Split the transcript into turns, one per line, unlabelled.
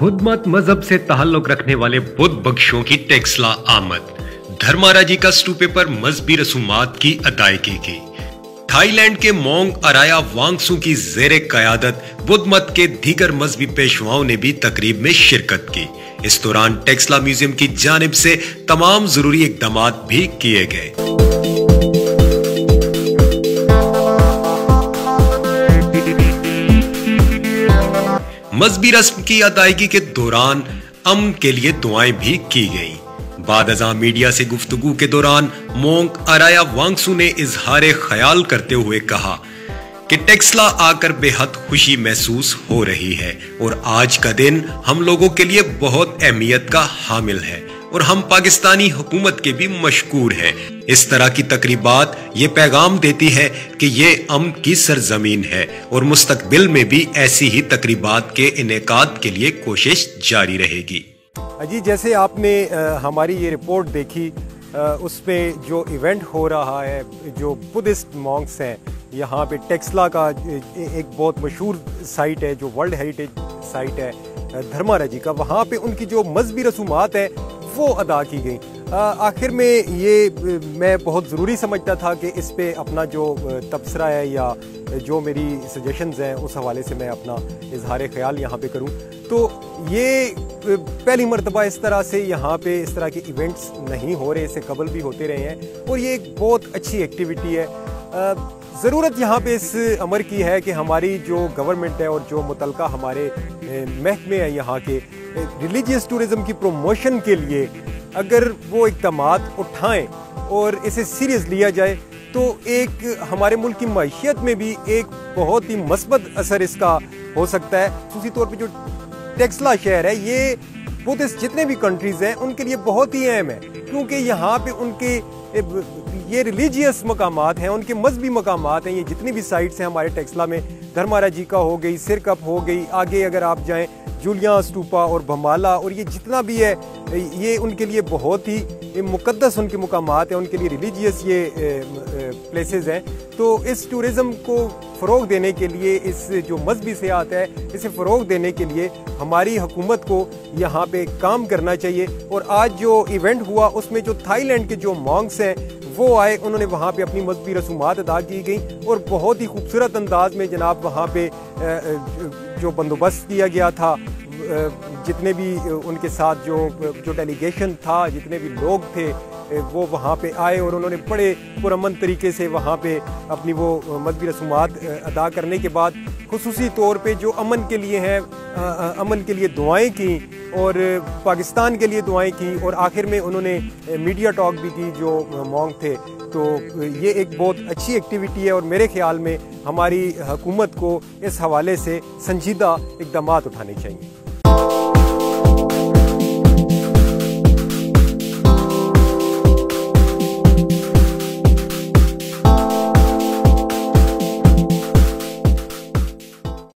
खुद मत मजहब से ताल्लुक रखने वाले बुद्ध बख्शों की टेक्सला आमद। धर्मारा जी का स्तूपे पर मजहबी रसूमात की अदायगी की। थाईलैंड के मोंग अराया वांगसू की जेरे कयादत बुद्ध मत के दीगर मजहबी पेशवाओं ने भी तकरीब में शिरकत की। इस दौरान टेक्सला म्यूजियम की जानिब से तमाम जरूरी इकदाम भी किए गए। मजहबी रस्म की अदायगी के दौरान अमन के लिए दुआएं भी की गईं। बाद अज़ां मीडिया से गुफ्तगू के दौरान मोंग अराया वांगसू ने इजहार ख्याल करते हुए कहा कि टेक्सला आकर बेहद खुशी महसूस हो रही है और आज का दिन हम लोगों के लिए बहुत अहमियत का हामिल है और हम पाकिस्तानी हुकूमत के भी मशकूर हैं। इस तरह की तकरीबात ये पैगाम देती है कि ये अमन की सरजमीन है और मुस्तकबिल में भी ऐसी ही तकरीबात के इनेकाद के लिए कोशिश जारी रहेगी।
जी, जैसे आपने हमारी ये रिपोर्ट देखी, उसमें जो इवेंट हो रहा है, जो बुद्धिस्ट मॉन्क्स हैं यहाँ पे, टेक्सला का एक बहुत मशहूर साइट है जो वर्ल्ड हेरिटेज साइट है धर्मारा जी का, वहाँ पे उनकी जो मजहबी रसूमात है वो अदा की गई। आखिर में ये मैं बहुत ज़रूरी समझता था कि इस पे अपना जो तबसरा है या जो मेरी सजेशंस हैं उस हवाले से मैं अपना इजहार ख्याल यहाँ पे करूँ। तो ये पहली मरतबा इस तरह से यहाँ पे इस तरह के इवेंट्स नहीं हो रहे, इससे कबल भी होते रहे हैं और ये एक बहुत अच्छी एक्टिविटी है। ज़रूरत यहाँ पे इस अमर की है कि हमारी जो गवर्नमेंट है और जो मुतलका हमारे महकमे हैं यहाँ के, रिलीजियस टूरिज़म की प्रमोशन के लिए अगर वो इक़दामात उठाएं और इसे सीरियस लिया जाए तो एक हमारे मुल्क की मईशत में भी एक बहुत ही मस्बत असर इसका हो सकता है। खासी तौर पे जो टेक्सला शहर है ये बुद्धिस्ट जितने भी कंट्रीज़ हैं उनके लिए बहुत ही अहम है, क्योंकि यहाँ पे उनके ये रिलीजियस मकामात हैं, उनके मजहबी मकामात हैं। ये जितनी भी साइट्स हैं हमारे टेक्सला में, धर्मारा जी का हो गई, सिरकप हो गई, आगे अगर आप जाएं जूलिया स्तूपा और भमाला, और ये जितना भी है ये उनके लिए बहुत ही मुकद्दस उनके मुकामात हैं, उनके लिए रिलीजियस ये प्लेसेस हैं। तो इस टूरिज़म को फ़रोग देने के लिए, इस जो मजहबी सियाहत है इसे फ़रोग देने के लिए हमारी हुकूमत को यहाँ पे काम करना चाहिए। और आज जो इवेंट हुआ उसमें जो थाईलैंड के जो मॉन्क्स हैं वो आए, उन्होंने वहाँ पे अपनी मजहबी रसूमात अदा की गई और बहुत ही खूबसूरत अंदाज में जनाब वहाँ पे जो बंदोबस्त किया गया था, जितने भी उनके साथ जो डेलीगेशन था, जितने भी लोग थे वो वहाँ पे आए और उन्होंने बड़े पुरअमन तरीके से वहाँ पे अपनी वो मजहबी रसूमात अदा करने के बाद खुसूसी तौर पे जो अमन के लिए हैं, अमन के लिए दुआएं की और पाकिस्तान के लिए दुआएं की, और आखिर में उन्होंने मीडिया टॉक भी की जो मॉन्क थे। तो ये एक बहुत अच्छी एक्टिविटी है और मेरे ख्याल में हमारी हुकूमत को इस हवाले से संजीदा इक़दामात उठाने चाहिए।